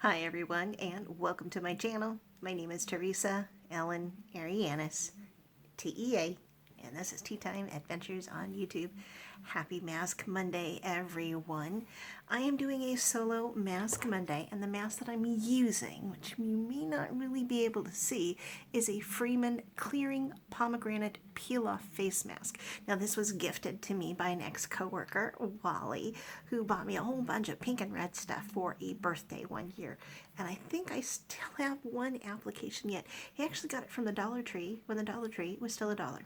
Hi everyone and welcome to my channel. My name is Teresa Ellen Arianis, T.E.A. and this is Tea Time Adventures on YouTube. Happy Mask Monday everyone. I am doing a solo Mask Monday and the mask that I'm using, which you may not really be able to see, is a Freeman Clearing Pomegranate Peel-Off Face Mask. Now this was gifted to me by an ex-coworker, Wally, who bought me a whole bunch of pink and red stuff for a birthday one year. And I think I still have one application yet. He actually got it from the Dollar Tree when the Dollar Tree was still $1.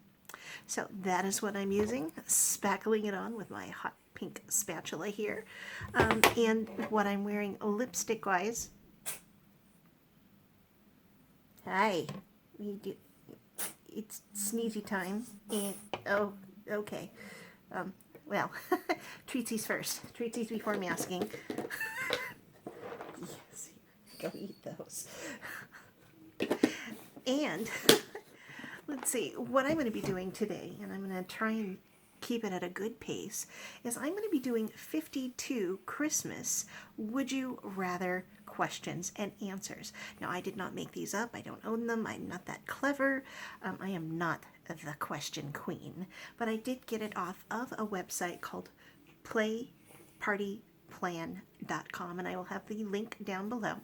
So that is what I'm using, spackling it on with my hot pink spatula here. And what I'm wearing lipstick-wise, hi, it's sneezy time, and, oh, okay, well, treatsies first, treatsies before masking. Yes, go eat those. And let's see, what I'm going to be doing today, and I'm going to try and keep it at a good pace, is I'm going to be doing 52 Christmas Would You Rather questions and answers. Now, I did not make these up. I don't own them. I'm not that clever. I am not the question queen. But I did get it off of a website called playpartyplan.com, and I will have the link down below.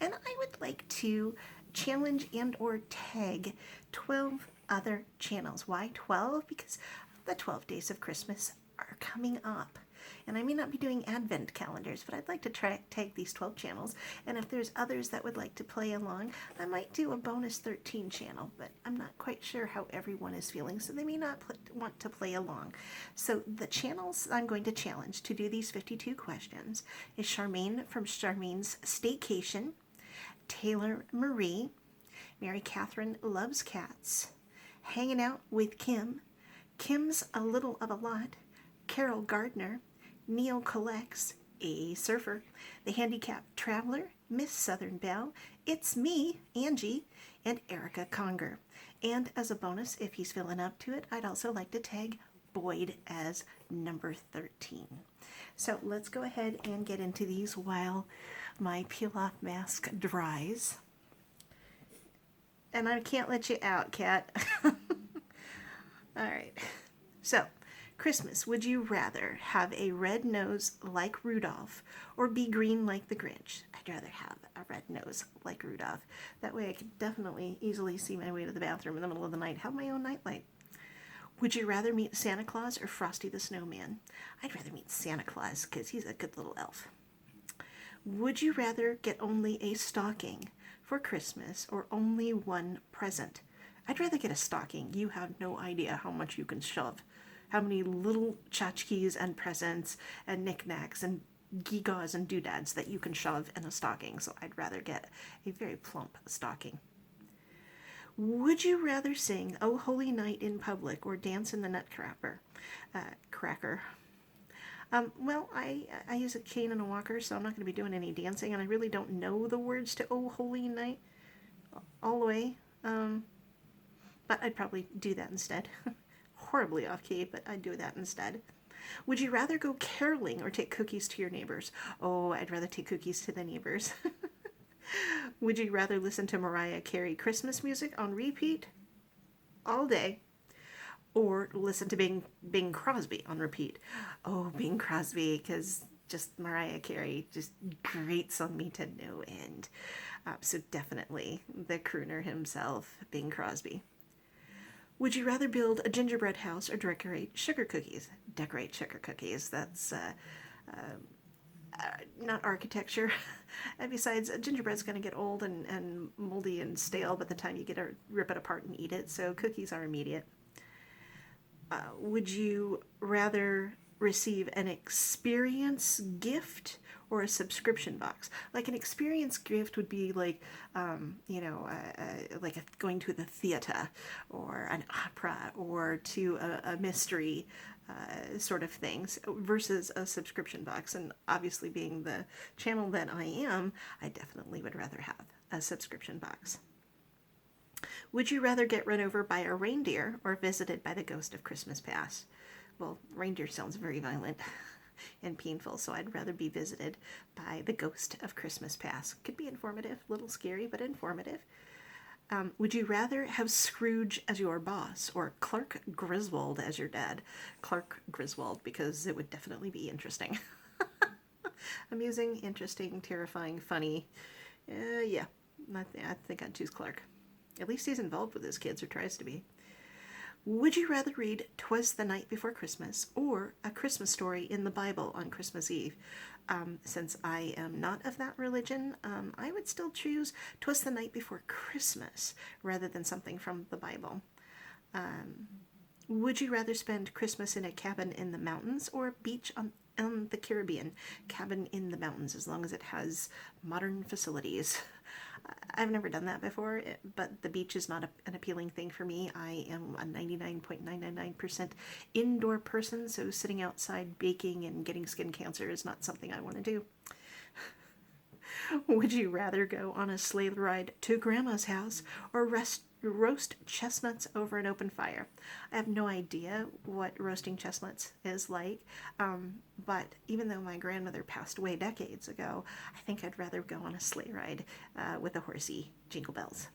And I would like to challenge and or tag 12 other channels. Why 12? Because the 12 days of Christmas are coming up. And I may not be doing advent calendars, but I'd like to tag these 12 channels. And if there's others that would like to play along, I might do a bonus 13 channel, but I'm not quite sure how everyone is feeling, so they may not want to play along. So the channels I'm going to challenge to do these 52 questions is Charmaine from Charmaine's Staycation, Taylor Marie, Mary Catherine Loves Cats, Hanging Out with Kim, Kim's A Little of a Lot, Carol Gardner, Neil Collects, A Surfer, The Handicapped Traveler, Miss Southern Belle, It's Me, Angie, and Erica Conger. And as a bonus, if he's feeling up to it, I'd also like to tag Boyd as number 13. So let's go ahead and get into these while my peel-off mask dries. And I can't let you out, Kat. All right. So, Christmas, would you rather have a red nose like Rudolph or be green like the Grinch? I'd rather have a red nose like Rudolph. That way I could definitely easily see my way to the bathroom in the middle of the night, have my own nightlight. Would you rather meet Santa Claus or Frosty the Snowman? I'd rather meet Santa Claus because he's a good little elf. Would you rather get only a stocking for Christmas or only one present? I'd rather get a stocking. You have no idea how much you can shove. How many little tchotchkes and presents and knickknacks and gewgaws and doodads that you can shove in a stocking. So I'd rather get a very plump stocking. Would you rather sing "Oh Holy Night" in public or dance in the Nutcracker? Cracker. Well, I use a cane and a walker, so I'm not going to be doing any dancing, and I really don't know the words to "Oh Holy Night" all the way. But I'd probably do that instead. Horribly off key, but I'd do that instead. Would you rather go caroling or take cookies to your neighbors? Oh, I'd rather take cookies to the neighbors. Would you rather listen to Mariah Carey Christmas music on repeat all day or listen to Bing Crosby on repeat? Oh, Bing Crosby, because just Mariah Carey just grates on me to no end. So definitely the crooner himself, Bing Crosby. Would you rather build a gingerbread house or decorate sugar cookies? Decorate sugar cookies. That's not architecture. And besides, gingerbread's going to get old and moldy and stale by the time you get to rip it apart and eat it, so cookies are immediate. Would you rather receive an experience gift or a subscription box? Like an experience gift would be like, like going to the theater or an opera or to a mystery sort of things versus a subscription box. And obviously being the channel that I am, I definitely would rather have a subscription box. Would you rather get run over by a reindeer or visited by the ghost of Christmas past? Well, reindeer sounds very violent. and painful, so I'd rather be visited by the ghost of Christmas past. Could be informative, a little scary, but informative. Would you rather have Scrooge as your boss or Clark Griswold as your dad? Clark Griswold, because it would definitely be interesting. Amusing, interesting, terrifying, funny. Yeah, I think I'd choose Clark. At least he's involved with his kids, or tries to be. Would you rather read "'Twas the Night Before Christmas" or A Christmas Story in the Bible on Christmas Eve? Since I am not of that religion, I would still choose "'Twas the Night Before Christmas" rather than something from the Bible. Would you rather spend Christmas in a cabin in the mountains or beach on the Caribbean? Cabin in the mountains, as long as it has modern facilities. I've never done that before, but the beach is not an appealing thing for me. I am a 99.999% indoor person, so sitting outside baking and getting skin cancer is not something I want to do. Would you rather go on a sleigh ride to Grandma's house or roast chestnuts over an open fire? I have no idea what roasting chestnuts is like, but even though my grandmother passed away decades ago, I think I'd rather go on a sleigh ride with a horsey jingle bells.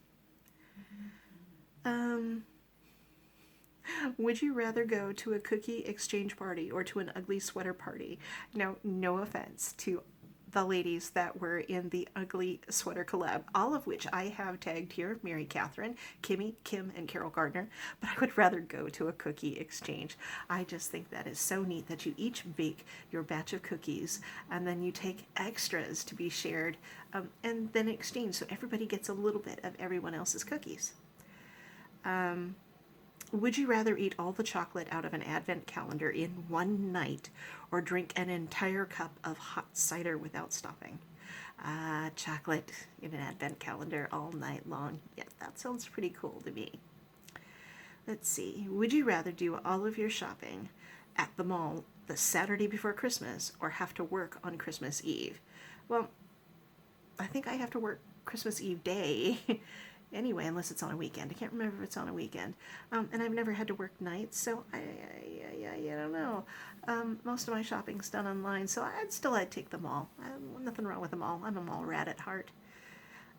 Would you rather go to a cookie exchange party or to an ugly sweater party? Now, no offense to the ladies that were in the ugly sweater collab, all of which I have tagged here: Mary Catherine, Kimmy, Kim, and Carol Gardner, but I would rather go to a cookie exchange. I just think that is so neat that you each bake your batch of cookies and then you take extras to be shared, and then exchange, so everybody gets a little bit of everyone else's cookies. Would you rather eat all the chocolate out of an advent calendar in one night or drink an entire cup of hot cider without stopping? Chocolate in an advent calendar all night long. Yeah, that sounds pretty cool to me. Let's see. Would you rather do all of your shopping at the mall the Saturday before Christmas or have to work on Christmas Eve? Well, I think I have to work Christmas Eve day. Anyway, unless it's on a weekend. I can't remember if it's on a weekend. And I've never had to work nights, so I don't know. Most of my shopping's done online, so I'd take them all. Nothing wrong with them all. I'm a mall rat at heart.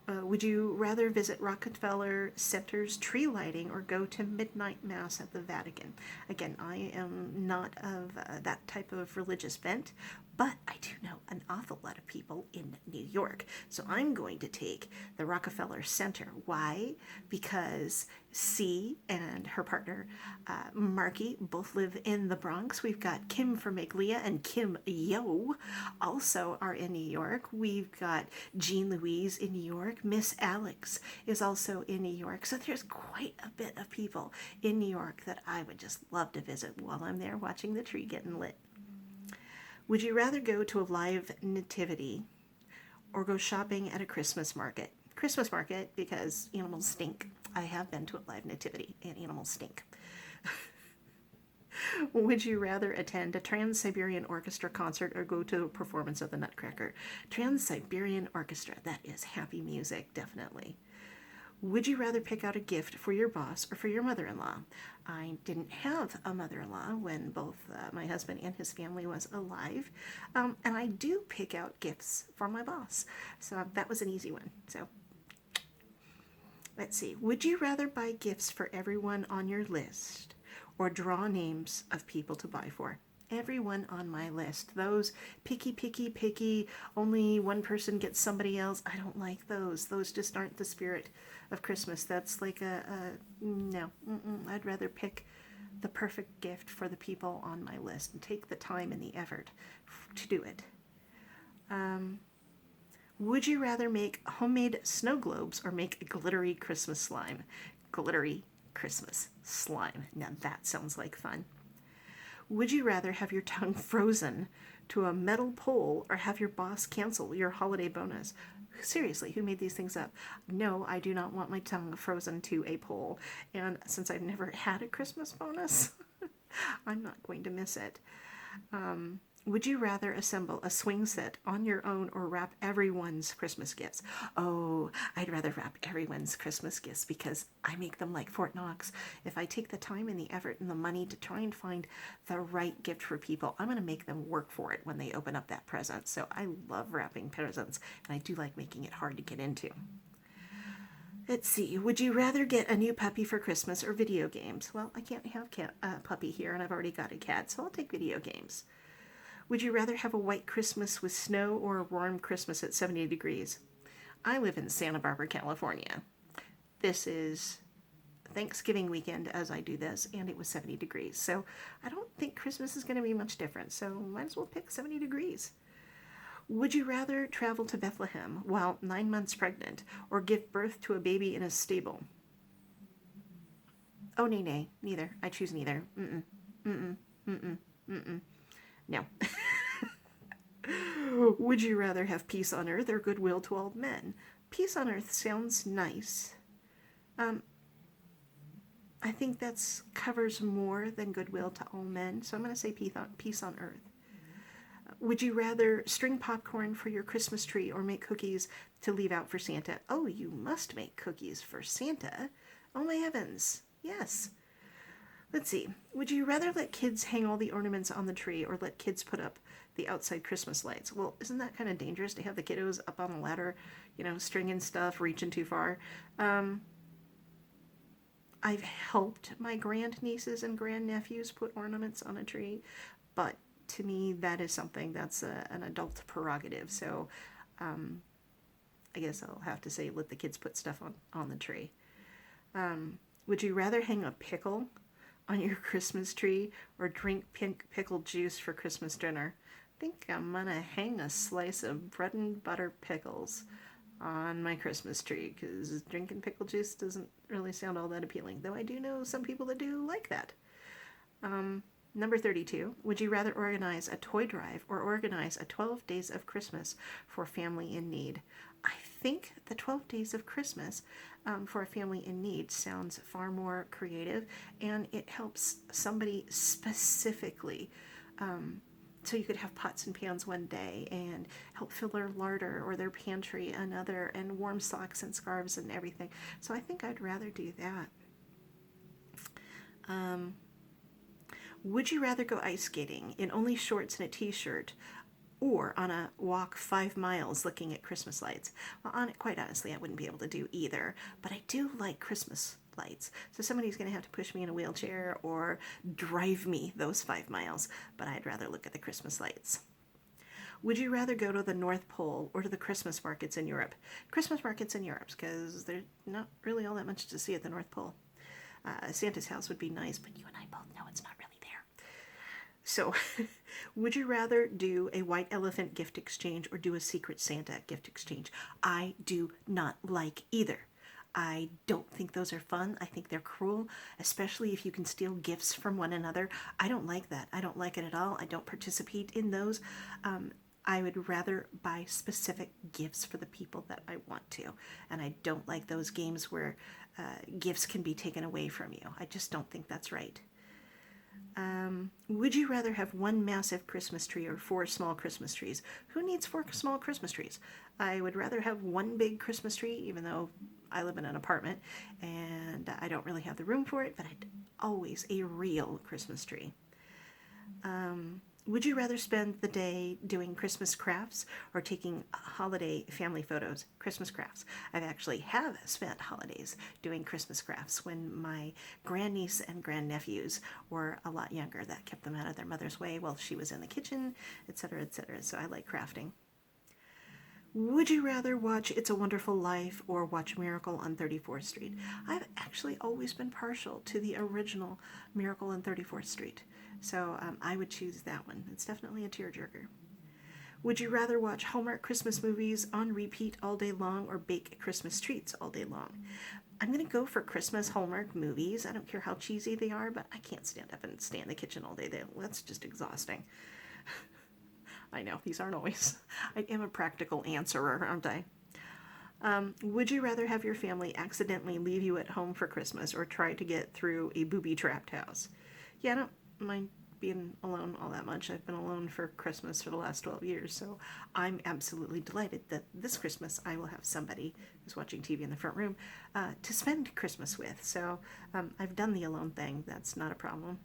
Would you rather visit Rockefeller Center's tree lighting or go to midnight mass at the Vatican? Again, I am not of that type of religious bent, but I do know an awful lot of people in New York. So I'm going to take the Rockefeller Center. Why? Because C and her partner, Marky, both live in the Bronx. We've got Kim Vermiglia and Kim Yo also are in New York. We've got Jean Louise in New York. Miss Alex is also in New York. So there's quite a bit of people in New York that I would just love to visit while I'm there watching the tree getting lit. Would you rather go to a live nativity or go shopping at a Christmas market? Christmas market, because animals stink. I have been to a live nativity and animals stink. Would you rather attend a Trans-Siberian Orchestra concert or go to a performance of the Nutcracker? Trans-Siberian Orchestra, that is happy music, definitely. Would you rather pick out a gift for your boss or for your mother-in-law? I didn't have a mother-in-law when both my husband and his family was alive, and I do pick out gifts for my boss, so that was an easy one. So let's see. Would you rather buy gifts for everyone on your list or draw names of people to buy for? Everyone on my list. Those picky, only one person gets somebody else. I don't like those. Those just aren't the spirit of Christmas. That's like no. I'd rather pick the perfect gift for the people on my list and take the time and the effort to do it. Would you rather make homemade snow globes or make a glittery Christmas slime? Glittery Christmas slime. Now that sounds like fun. Would you rather have your tongue frozen to a metal pole or have your boss cancel your holiday bonus? Seriously, who made these things up? No, I do not want my tongue frozen to a pole. And since I've never had a Christmas bonus, I'm not going to miss it. Would you rather assemble a swing set on your own or wrap everyone's Christmas gifts? Oh, I'd rather wrap everyone's Christmas gifts because I make them like Fort Knox. If I take the time and the effort and the money to try and find the right gift for people, I'm going to make them work for it when they open up that present. So I love wrapping presents, and I do like making it hard to get into. Let's see. Would you rather get a new puppy for Christmas or video games? Well, I can't have puppy here, and I've already got a cat, so I'll take video games. Would you rather have a white Christmas with snow or a warm Christmas at 70 degrees? I live in Santa Barbara, California. This is Thanksgiving weekend as I do this, and it was 70 degrees. So I don't think Christmas is going to be much different, so might as well pick 70 degrees. Would you rather travel to Bethlehem while 9 months pregnant or give birth to a baby in a stable? Oh, nay, neither. I choose neither. No. Would you rather have peace on earth or goodwill to all men? Peace on earth sounds nice. I think that covers more than goodwill to all men, so I'm going to say peace on earth. Would you rather string popcorn for your Christmas tree or make cookies to leave out for Santa? Oh, you must make cookies for Santa. Oh my heavens. Yes. Let's see. Would you rather let kids hang all the ornaments on the tree or let kids put up the outside Christmas lights? Well, isn't that kind of dangerous to have the kiddos up on the ladder, stringing stuff, reaching too far? I've helped my grandnieces and grandnephews put ornaments on a tree, but to me, that is something that's an adult prerogative. So I guess I'll have to say let the kids put stuff on the tree. Would you rather hang a pickle on your Christmas tree or drink pink pickled juice for Christmas dinner? I think I'm going to hang a slice of bread and butter pickles on my Christmas tree because drinking pickle juice doesn't really sound all that appealing, though I do know some people that do like that. Number 32, would you rather organize a toy drive or organize a 12 days of Christmas for family in need? I think the 12 days of Christmas for a family in need sounds far more creative, and it helps somebody specifically. So you could have pots and pans one day and help fill their larder or their pantry another, and warm socks and scarves and everything. So I think I'd rather do that. Would you rather go ice skating in only shorts and a t-shirt or on a walk 5 miles looking at Christmas lights? Well, quite honestly, I wouldn't be able to do either, but I do like Christmas lights. So somebody's going to have to push me in a wheelchair or drive me those 5 miles, but I'd rather look at the Christmas lights. Would you rather go to the North Pole or to the Christmas markets in Europe? Christmas markets in Europe, because there's not really all that much to see at the North Pole. Santa's house would be nice, but you and I both know it's not really there. So, would you rather do a white elephant gift exchange or do a secret Santa gift exchange? I do not like either. I don't think those are fun. I think they're cruel, especially if you can steal gifts from one another. I don't like that. I don't like it at all. I don't participate in those. I would rather buy specific gifts for the people that I want to. And I don't like those games where gifts can be taken away from you. I just don't think that's right. Would you rather have one massive Christmas tree or 4 small Christmas trees? Who needs 4 small Christmas trees? I would rather have one big Christmas tree, even though I live in an apartment and I don't really have the room for it, but I'd always a real Christmas tree. Would you rather spend the day doing Christmas crafts or taking holiday family photos? Christmas crafts. I've actually have spent holidays doing Christmas crafts when my grandniece and grandnephews were a lot younger. That kept them out of their mother's way while she was in the kitchen, etc., etc. So I like crafting. Would you rather watch It's a Wonderful Life or watch Miracle on 34th Street? I've actually always been partial to the original Miracle on 34th Street. So I would choose that one. It's definitely a tearjerker. Would you rather watch Hallmark Christmas movies on repeat all day long or bake Christmas treats all day long? I'm going to go for Christmas Hallmark movies. I don't care how cheesy they are, but I can't stand up and stay in the kitchen all day. That's just exhausting. I know, these aren't always. I am a practical answerer, aren't I? Would you rather have your family accidentally leave you at home for Christmas or try to get through a booby-trapped house? Yeah, I don't mind being alone all that much. I've been alone for Christmas for the last 12 years, so I'm absolutely delighted that this Christmas I will have somebody who's watching TV in the front room to spend Christmas with. So I've done the alone thing. That's not a problem.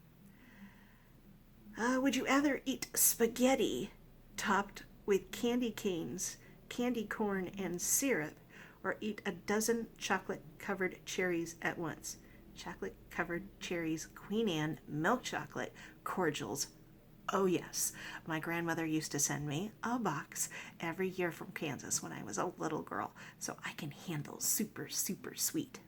Would you rather eat spaghetti topped with candy canes, candy corn, and syrup, or eat a dozen chocolate-covered cherries at once? Chocolate-covered cherries, Queen Anne, milk chocolate, cordials. Oh yes, my grandmother used to send me a box every year from Kansas when I was a little girl, so I can handle super, super sweet.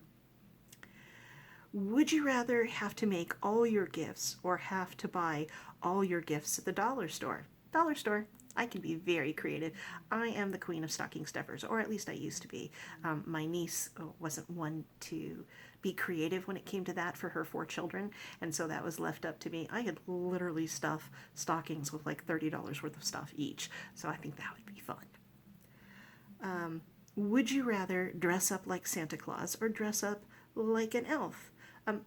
Would you rather have to make all your gifts or have to buy all your gifts at the dollar store? Dollar store. I can be very creative. I am the queen of stocking stuffers, or at least I used to be. My niece wasn't one to be creative when it came to that for her 4 children, and so that was left up to me. I could literally stuff stockings with like $30 worth of stuff each, so I think that would be fun. Would you rather dress up like Santa Claus or dress up like an elf?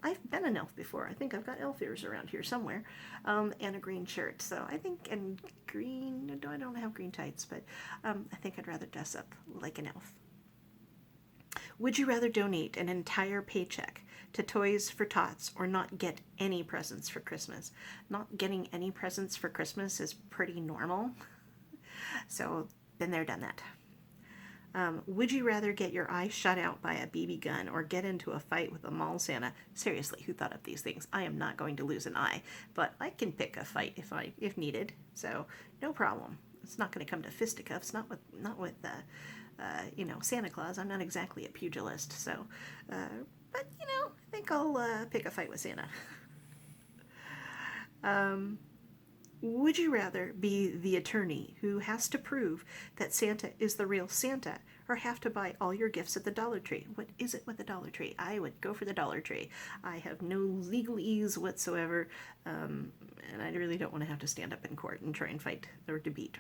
I've been an elf before. I think I've got elf ears around here somewhere, and a green shirt. So I think, and green, I don't have green tights, but I think I'd rather dress up like an elf. Would you rather donate an entire paycheck to Toys for Tots or not get any presents for Christmas? Not getting any presents for Christmas is pretty normal. So, been there, done that. Would you rather get your eyes shot out by a BB gun or get into a fight with a mall Santa? Seriously, who thought of these things? I am not going to lose an eye, but I can pick a fight if needed. So no problem. It's not going to come to fisticuffs. Not with Santa Claus. I'm not exactly a pugilist. So, but I think I'll pick a fight with Santa. Would you rather be the attorney who has to prove that Santa is the real Santa or have to buy all your gifts at the Dollar Tree? What is it with the Dollar Tree? I would go for the Dollar Tree. I have no legalese whatsoever, and I really don't want to have to stand up in court and try and fight or debate.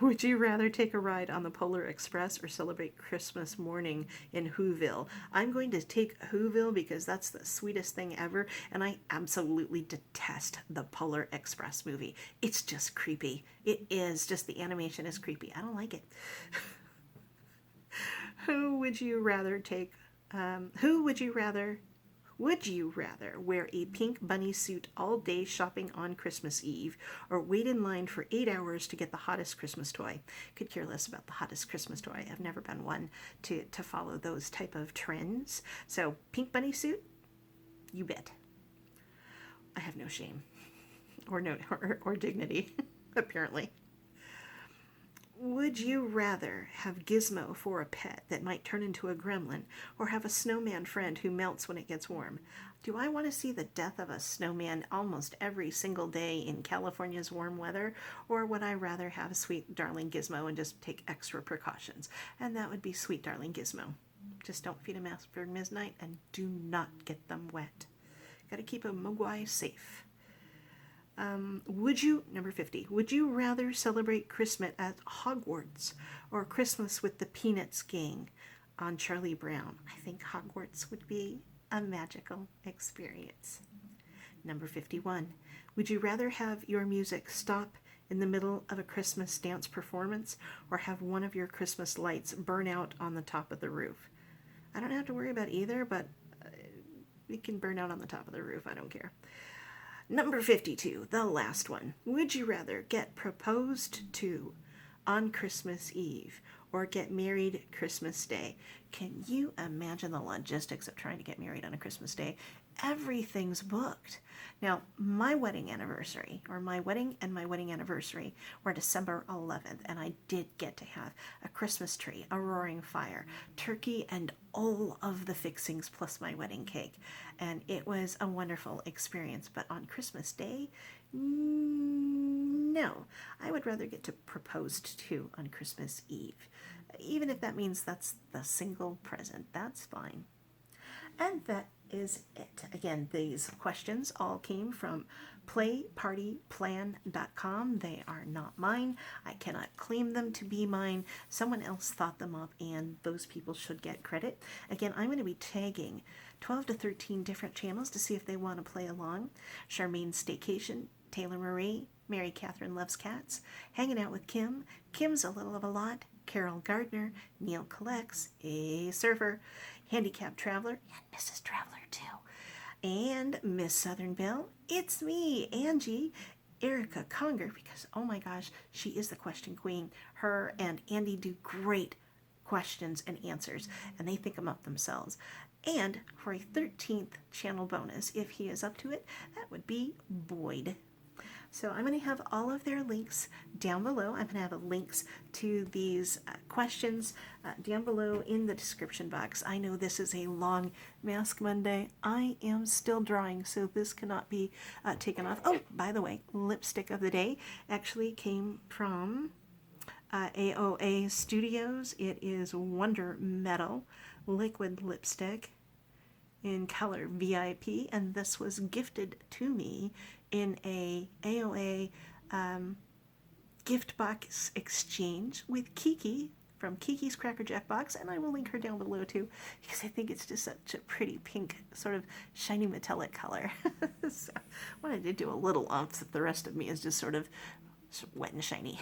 Would you rather take a ride on the Polar Express or celebrate Christmas morning in Whoville? I'm going to take Whoville because that's the sweetest thing ever, and I absolutely detest the Polar Express movie. It's just creepy. It is. Just the animation is creepy. I don't like it. Would you rather wear a pink bunny suit all day shopping on Christmas Eve or wait in line for 8 hours to get the hottest Christmas toy? Could care less about the hottest Christmas toy. I've never been one to follow those type of trends. So pink bunny suit, you bet. I have no shame or dignity, apparently. Would you rather have Gizmo for a pet that might turn into a gremlin or have a snowman friend who melts when it gets warm? Do I want to see the death of a snowman almost every single day in California's warm weather, or would I rather have a sweet darling Gizmo and just take extra precautions? And that would be sweet darling Gizmo. Just don't feed them after midnight and do not get them wet. Got to keep a mogwai safe. Number 50, would you rather celebrate Christmas at Hogwarts or Christmas with the Peanuts gang on Charlie Brown? I think Hogwarts would be a magical experience. Number 51, would you rather have your music stop in the middle of a Christmas dance performance or have one of your Christmas lights burn out on the top of the roof? I don't have to worry about either, but it can burn out on the top of the roof. I don't care. Number 52, the last one. Would you rather get proposed to on Christmas Eve or get married Christmas Day? Can you imagine the logistics of trying to get married on a Christmas Day? Everything's booked. Now, my wedding and my wedding anniversary were December 11th, and I did get to have a Christmas tree, a roaring fire, turkey, and all of the fixings plus my wedding cake. And it was a wonderful experience. But on Christmas Day, no. I would rather get to proposed to on Christmas Eve. Even if that means that's the single present, that's fine. And that is it. Again, these questions all came from playpartyplan.com. They are not mine. I cannot claim them to be mine. Someone else thought them up, and those people should get credit. Again, I'm going to be tagging 12 to 13 different channels to see if they want to play along. Charmaine's Staycation, Taylor Marie, Mary Catherine Loves Cats, Hanging Out with Kim, Kim's a Little of a Lot, Carol Gardner, Neil Collects, A Surfer, Handicapped Traveler, and Mrs. Traveler too, and Miss Southern Belle. It's me, Angie, Erica Conger, because oh my gosh, she is the question queen. Her and Andy do great questions and answers, and they think them up themselves. And for a 13th channel bonus, if he is up to it, that would be Boyd. So I'm going to have all of their links down below. I'm going to have links to these questions down below in the description box. I know this is a long Mask Monday. I am still drawing, so this cannot be taken off. Oh, by the way, lipstick of the day actually came from AOA Studios. It is Wonder Metal liquid lipstick in color VIP, and this was gifted to me in a AOA gift box exchange with Kiki from Kiki's Cracker Jack box, and I will link her down below too, because I think it's just such a pretty pink, sort of shiny metallic color. So I wanted to do a little umph. The rest of me is just sort of wet and shiny.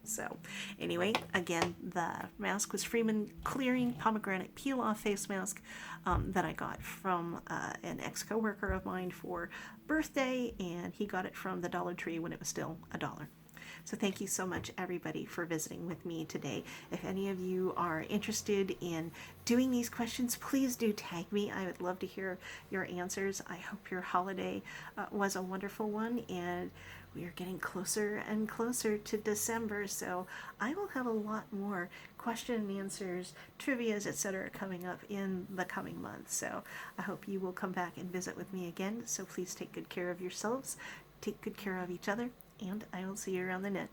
So anyway, again, the mask was Freeman Clearing Pomegranate Peel Off Face Mask that I got from an ex-coworker of mine for birthday, and he got it from the Dollar Tree when it was still $1. So thank you so much, everybody, for visiting with me today. If any of you are interested in doing these questions, please do tag me. I would love to hear your answers. I hope your holiday was a wonderful one, and we are getting closer and closer to December, so I will have a lot more question and answers, trivias, etc. coming up in the coming months. So I hope you will come back and visit with me again. So please take good care of yourselves, take good care of each other, and I will see you around the net.